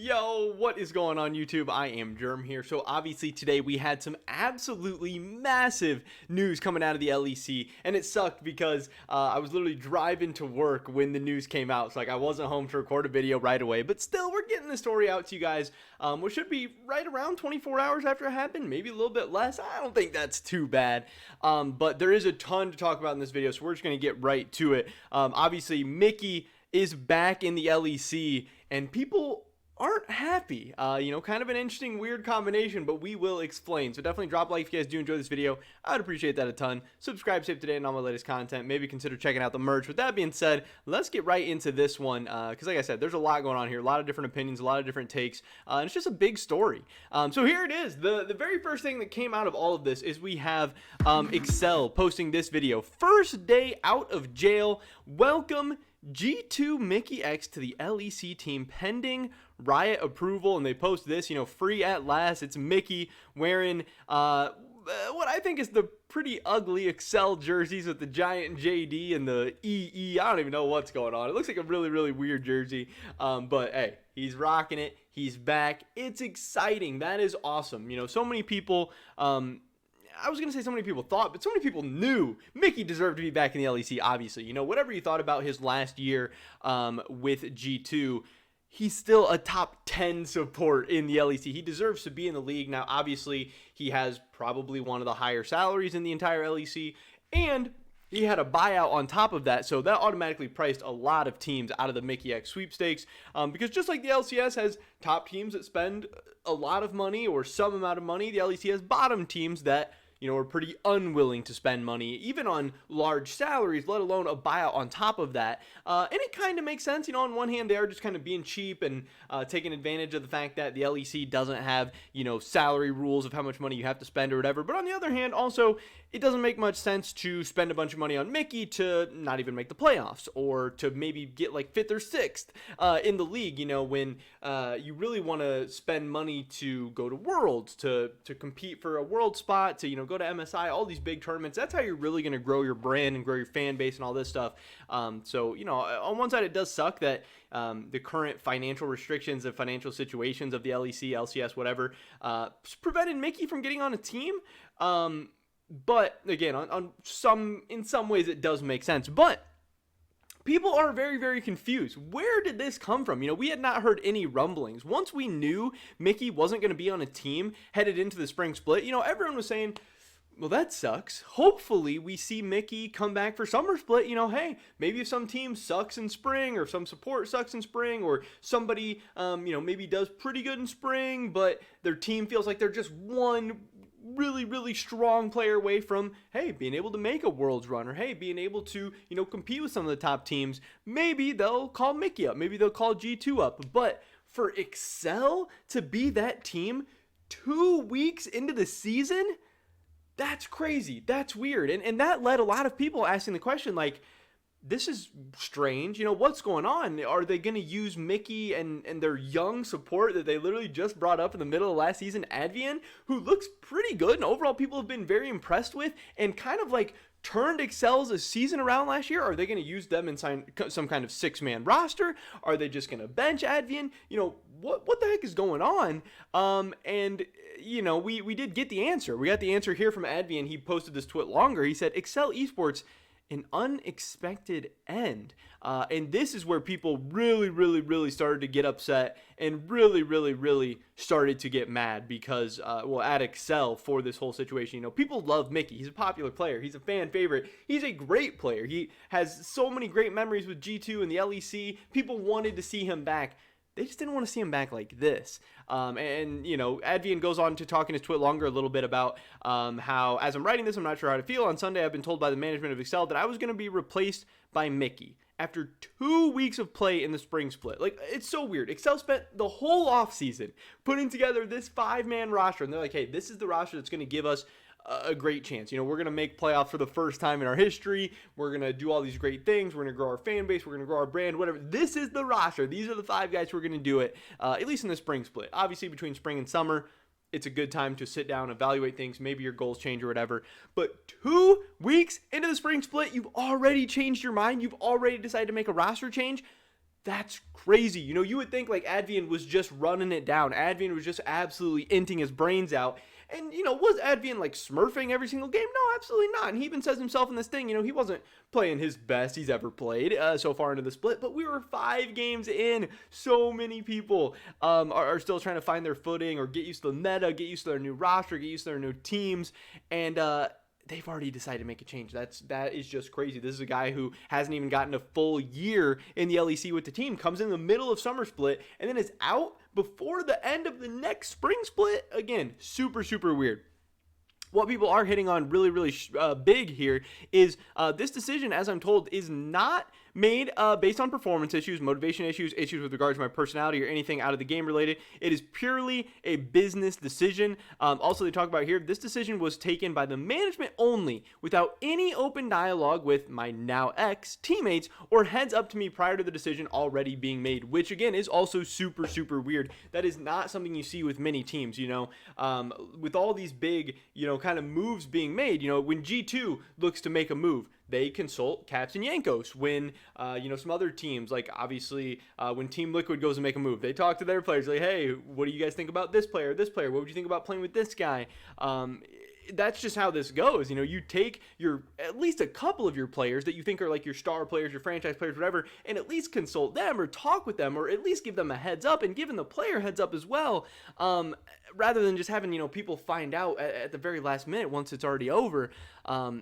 Yo, what is going on YouTube? I am Germ here. So obviously today we had some absolutely massive news coming out of the LEC, and it sucked because I was literally driving to work when the news came out. So I wasn't home to record a video right away, but still we're getting the story out to you guys, which should be right around 24 hours after it happened, maybe a little bit less. I don't think that's too bad, but there is a ton to talk about in this video, so we're just going to get right to it. Obviously Miky is back in the LEC, and people aren't happy. Kind of an interesting, weird combination, but we will explain. So definitely drop a like if you guys do enjoy this video. I'd appreciate that a ton. Subscribe, save today, and all my latest content. Maybe consider checking out the merch. With that being said, let's get right into this one, because like I said, there's a lot going on here, a lot of different opinions, a lot of different takes, and it's just a big story. So here it is. The very first thing that came out of all of this is we have Excel posting this video. First day out of jail. Welcome G2 MikyX to the LEC team pending Riot approval, and they post this, free at last. It's Miky wearing what I think is the pretty ugly Excel jerseys with the giant JD and the EE. I don't even know what's going on. It looks like a really, really weird jersey, but hey, he's rocking it. He's back. It's exciting. That is awesome. So many people I was going to say so many people thought, but so many people knew Miky deserved to be back in the LEC, obviously. Whatever you thought about his last year with G2, he's still a top 10 support in the LEC. He deserves to be in the league. Now, obviously, he has probably one of the higher salaries in the entire LEC, and he had a buyout on top of that, so that automatically priced a lot of teams out of the MikyX sweepstakes, because just like the LCS has top teams that spend a lot of money or some amount of money, the LEC has bottom teams that are pretty unwilling to spend money, even on large salaries, let alone a buyout on top of that. And it kind of makes sense. On one hand, they are just kind of being cheap and taking advantage of the fact that the LEC doesn't have, salary rules of how much money you have to spend or whatever. But on the other hand, also, it doesn't make much sense to spend a bunch of money on Miky to not even make the playoffs, or to maybe get like 5th or 6th in the league, when you really want to spend money to go to Worlds, to compete for a world spot, to, go to MSI, all these big tournaments. That's how you're really going to grow your brand and grow your fan base and all this stuff. So, on one side, it does suck that the current financial restrictions and financial situations of the LEC, LCS, whatever, prevented Miky from getting on a team. But again, in some ways it does make sense, but people are very, very confused. Where did this come from? We had not heard any rumblings. Once we knew Miky wasn't going to be on a team headed into the spring split, everyone was saying, well, that sucks. Hopefully we see Miky come back for summer split. Hey, maybe if some team sucks in spring, or some support sucks in spring, or somebody, maybe does pretty good in spring, but their team feels like they're just one really, really strong player away from, hey, being able to make a Worlds run, or hey, being able to, compete with some of the top teams, maybe they'll call Miky up, maybe they'll call G2 up. But for Excel to be that team 2 weeks into the season, that's crazy. That's weird. And that led a lot of people asking the question, like, this is strange. What's going on? Are they going to use Miky and their young support that they literally just brought up in the middle of last season, Advienne, who looks pretty good and overall people have been very impressed with, and kind of like turned Excel's season around last year? Are they going to use them and sign some kind of 6-man roster? Are they just going to bench Advienne? What the heck is going on? We did get the answer. We got the answer here from Advienne. He posted this tweet longer. He said, Excel Esports, an unexpected end. And this is where people really, really, really started to get upset, and really, really, really started to get mad because, at Excel for this whole situation. People love Miky. He's a popular player. He's a fan favorite. He's a great player. He has so many great memories with G2 and the LEC. People wanted to see him back. They just didn't want to see him back like this. Advienne goes on to talk in his tweet longer a little bit about how, as I'm writing this, I'm not sure how to feel. On Sunday, I've been told by the management of Excel that I was going to be replaced by Miky after 2 weeks of play in the spring split. Like, it's so weird. Excel spent the whole offseason putting together this 5-man roster, and they're like, hey, this is the roster that's going to give us a great chance. We're going to make playoffs for the first time in our history. We're going to do all these great things. We're going to grow our fan base. We're going to grow our brand, whatever. This is the roster. These are the 5 guys who are going to do it, at least in the spring split. Obviously, between spring and summer, it's a good time to sit down, evaluate things. Maybe your goals change or whatever. But 2 weeks into the spring split, you've already changed your mind. You've already decided to make a roster change. That's crazy. You know, you would think like Advienne was just running it down. Advienne was just absolutely inting his brains out. And, you know, was Advienne like smurfing every single game? No, absolutely not. And he even says himself in this thing, you know, he wasn't playing his best he's ever played so far into the split, but we were 5 games in. So many people are still trying to find their footing or get used to the meta, get used to their new roster, get used to their new teams. And, they've already decided to make a change. That is just crazy. This is a guy who hasn't even gotten a full year in the LEC with the team, comes in the middle of summer split, and then is out before the end of the next spring split. Again, super, super weird. What people are hitting on really big here is this decision, as I'm told, is not made based on performance issues, motivation issues, issues with regards to my personality, or anything out of the game related. It is purely a business decision. Also, they talk about here, this decision was taken by the management only, without any open dialogue with my now ex teammates or heads up to me prior to the decision already being made, which again is also super weird. That is not something you see with many teams, you know, with all these big, you know, kind of moves being made. You know, when G2 looks to make a move, they consult Captain Yankos. When, you know, some other teams, like obviously when Team Liquid goes to make a move, they talk to their players like, hey, what do you guys think about this player, this player? What would you think about playing with this guy? That's just how this goes. You know, you take your, at least a couple of your players that you think are like your star players, your franchise players, whatever, and at least consult them or talk with them, or at least give them a heads up, and giving the player heads up as well, rather than just having, you know, people find out at the very last minute once it's already over.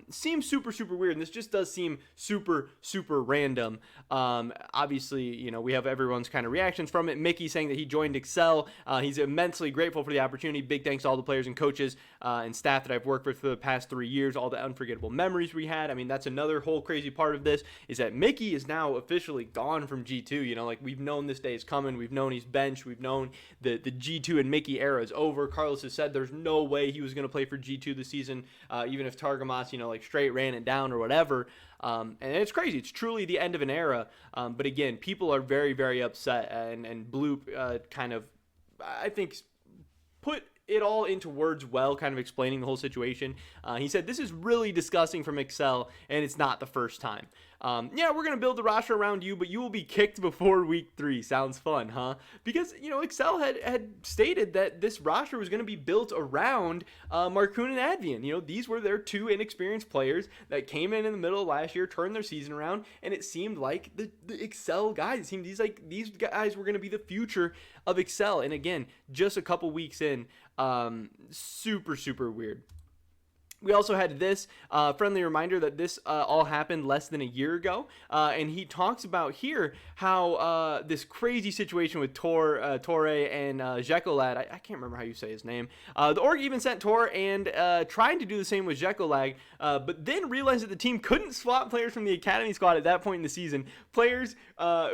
Seems super weird, and this just does seem super random. Obviously, you know, we have everyone's kind of reactions from it. Miky saying that he joined Excel. He's immensely grateful for the opportunity. Big thanks to all the players and coaches and staff that I've worked with for the past 3 years, all the unforgettable memories we had. I mean, that's another whole crazy part of this, is that Miky is now officially gone from G2. You know, like, we've known this day is coming. We've known he's benched. We've known the G2 and Miky era is over. Carlos has said there's no way he was going to play for G2 this season, even if Targamas, you know, like straight ran it down or whatever. And it's crazy. It's truly the end of an era. But again, people are very upset, and Bloop kind of, I think, put it all into words well, kind of explaining the whole situation. He said, this is really disgusting from Excel, and it's not the first time. Yeah, we're going to build the roster around you, but you will be kicked before week 3. Sounds fun, huh? Because, you know, Excel had stated that this roster was going to be built around Marcoon and Advienne. You know, these were their 2 inexperienced players that came in the middle of last year, turned their season around, and it seemed like the Excel guys, it seemed these guys were going to be the future of Excel. And again, just a couple weeks in, super weird. We also had this friendly reminder that this all happened less than a year ago, and he talks about here how this crazy situation with Torre and Jekolad, I can't remember how you say his name. The org even sent Torre and tried to do the same with Jekolad, but then realized that the team couldn't swap players from the academy squad at that point in the season. Players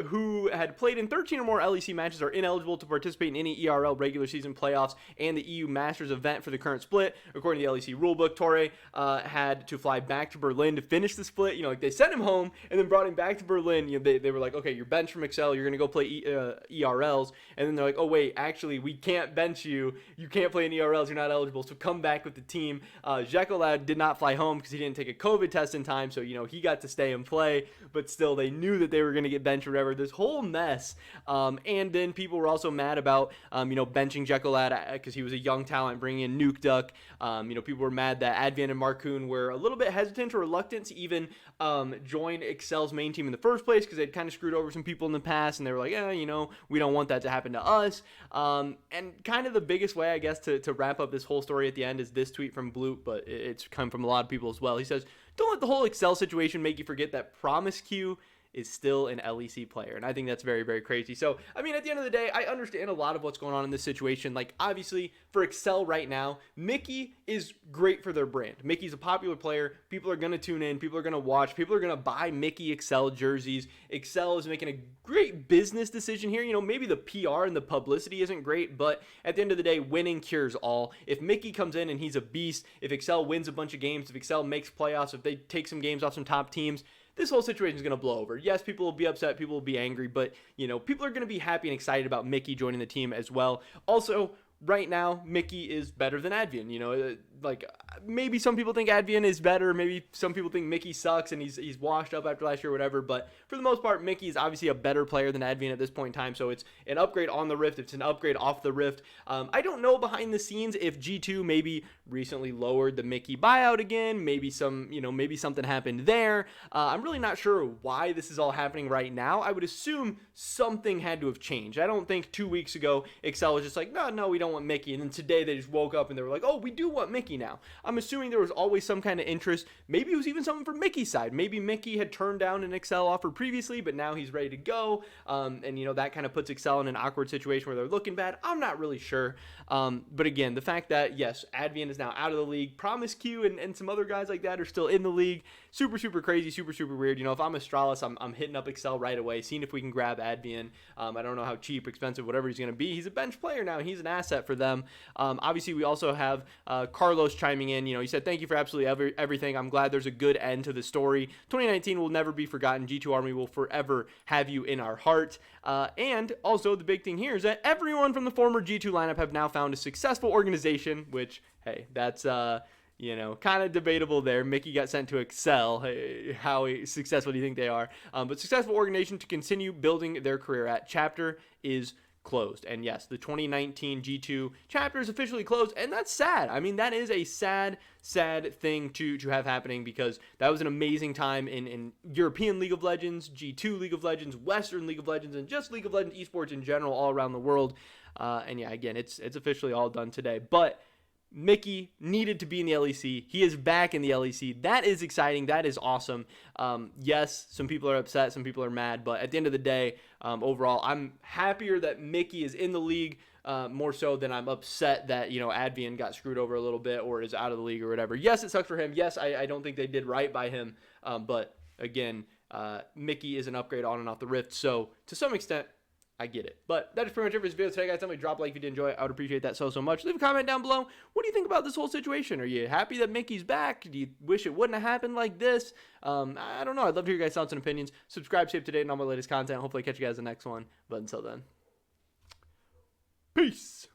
who had played in 13 or more LEC matches are ineligible to participate in any ERL regular season playoffs and the EU Masters event for the current split, according to the LEC rulebook. Torre had to fly back to Berlin to finish the split. You know, like, they sent him home and then brought him back to Berlin. You know, they were like, okay, you're benched from Excel. You're going to go play ERLs. And then they're like, oh, wait, actually, we can't bench you. You can't play in ERLs. You're not eligible. So come back with the team. Jekolad did not fly home because he didn't take a COVID test in time. So, you know, he got to stay and play. But still, they knew that they were going to get benched or whatever. This whole mess. And then people were also mad about, you know, benching Jekolad because he was a young talent, bringing in Nuke Duck. You know, people were mad that Advienne and Marcoon were a little bit hesitant or reluctant to even join Excel's main team in the first place because they'd kind of screwed over some people in the past, and they were like, yeah, you know, we don't want that to happen to us. And kind of the biggest way, I guess, to wrap up this whole story at the end is this tweet from Bloop, but it's come from a lot of people as well. He says, don't let the whole Excel situation make you forget that Promise Q is still an LEC player. And I think that's very crazy. So, I mean, at the end of the day, I understand a lot of what's going on in this situation. Like, obviously, for Excel right now, Miky is great for their brand. Miky's a popular player. People are going to tune in. People are going to watch. People are going to buy Miky Excel jerseys. Excel is making a great business decision here. You know, maybe the PR and the publicity isn't great, but at the end of the day, winning cures all. If Miky comes in and he's a beast, if Excel wins a bunch of games, if Excel makes playoffs, if they take some games off some top teams, this whole situation is going to blow over. Yes, people will be upset, people will be angry, but, you know, people are going to be happy and excited about Miky joining the team as well. Also, right now, Miky is better than Advienne. You know, like maybe some people think Advienne is better. Maybe some people think Miky sucks and he's washed up after last year or whatever. But for the most part, Miky is obviously a better player than Advienne at this point in time. So it's an upgrade on the Rift. It's an upgrade off the Rift. I don't know behind the scenes if G2 maybe recently lowered the Miky buyout again. Maybe maybe something happened there. I'm really not sure why this is all happening right now. I would assume something had to have changed. I don't think 2 weeks ago Excel was just like, no, we don't want Miky. And then today they just woke up and they were like, oh, we do want Miky now. I'm assuming there was always some kind of interest. Maybe it was even something from Miky's side. Maybe Miky had turned down an Excel offer previously, but now he's ready to go. And that kind of puts Excel in an awkward situation where they're looking bad. I'm not really sure. But again, the fact that, yes, Advienne is now out of the league. Promise Q and some other guys like that are still in the league. Super, super crazy, super, super weird. If I'm Astralis, I'm hitting up Excel right away, seeing if we can grab Advienne. I don't know how cheap, expensive, whatever he's going to be. He's a bench player now. He's an asset for them. Obviously, we also have Carlos chiming in. He said, thank you for absolutely everything. I'm glad there's a good end to the story. 2019 will never be forgotten. G2 Army will forever have you in our heart. And also, the big thing here is that everyone from the former G2 lineup have now found a successful organization, which, hey, that's kind of debatable there. Miky got sent to Excel. Hey, how successful do you think they are? But successful organization to continue building their career at. Chapter is closed. And yes, the 2019 G2 chapter is officially closed, and that's sad. I mean, that is a sad thing to have happening, because that was an amazing time in European League of Legends, G2 League of Legends, Western League of Legends, and just League of Legends esports in general all around the world. And yeah, again, it's officially all done today. But Miky needed to be in the LEC. He is back in the LEC. That is exciting. That is awesome. Yes, some people are upset. Some people are mad. But at the end of the day, overall, I'm happier that Miky is in the league, more so than I'm upset that, Advienne got screwed over a little bit or is out of the league or whatever. Yes, it sucks for him. Yes, I don't think they did right by him. But again, Miky is an upgrade on and off the Rift. So to some extent, I get it. But that is pretty much it for this video today, guys. Tell me, drop a like if you did enjoy it. I would appreciate that so much. Leave a comment down below. What do you think about this whole situation? Are you happy that Miky's back? Do you wish it wouldn't have happened like this? I don't know. I'd love to hear your guys' thoughts and opinions. Subscribe, stay up to date on all my latest content. Hopefully I catch you guys in the next one. But until then, peace.